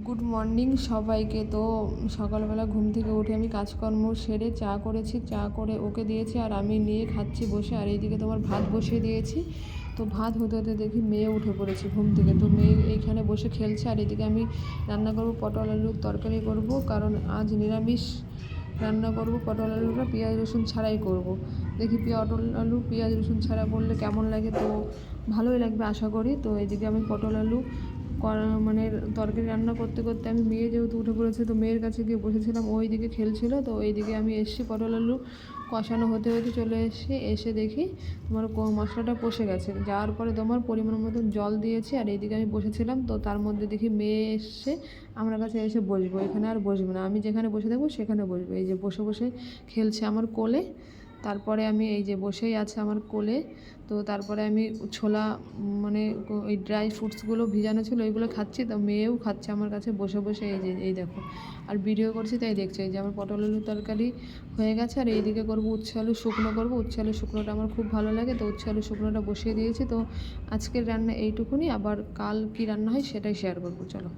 Good morning সবাইকে। তো সকালবেলা ঘুম থেকে উঠে আমি কাজকর্ম সেরে চা করেছি, চা করে ওকে দিয়েছি আর আমি নিয়ে খাচ্ছি বসে। আর এইদিকে তোমার ভাত বসিয়ে দিয়েছি। তো ভাত হতে হতে দেখি মেয়ে উঠে পড়েছে ঘুম থেকে। তো মেয়ে এইখানে বসে খেলছে আর এদিকে আমি রান্না করব, পটল আলুর তরকারি করব, কারণ আজ নিরামিষ রান্না করব। পটল আলুটা পেঁয়াজ রসুন ছাড়াই করব। দেখি পটল আলু পেঁয়াজ রসুন ছাড়া করলে কেমন লাগে, তো ভালোই লাগবে আশা করি। তো এদিকে আমি পটল আলু মানে তরকারি রান্না করতে করতে আমি মেয়ে যেহেতু উঠে পড়েছে, তো মেয়ের কাছে গিয়ে বসেছিলাম, ওই দিকে খেলছিল। তো এইদিকে আমি এসেছি, পটল আলু কষানো হতে হতে চলে এসে দেখি তোমার মশলাটা কষে গেছে। যাওয়ার পরে তোমার পরিমাণ মতন জল দিয়েছি আর এইদিকে আমি বসেছিলাম। তো তার মধ্যে দেখি মেয়ে এসে আমার কাছে এসে বসবো, এখানে আর বসবে না, আমি যেখানে বসে থাকবো সেখানে বসবো। এই যে বসে বসে খেলছে আমার কোলে। তারপরে আমি এই যে বসেই আছে আমার কোলে। তো তারপরে আমি ছোলা মানে ওই ড্রাই ফ্রুটসগুলো ভিজানো ছিল ওইগুলো খাচ্ছি। তো মেয়েও খাচ্ছে আমার কাছে বসে বসে, এই যে এই দেখো। আর ভিডিও করছি তাই দেখছে। এই যে আমার পটল আলুর তরকারি হয়ে গেছে আর এইদিকে করবো উচ্ছে আলু শুকনো করবো। উচ্ছে আলু শুকনোটা আমার খুব ভালো লাগে, তো উচ্ছে আলু শুকনোটা বসিয়ে দিয়েছি। তো আজকের রান্না এইটুকুনি, আবার কাল কি রান্না হয় সেটাই শেয়ার করবো, চলো।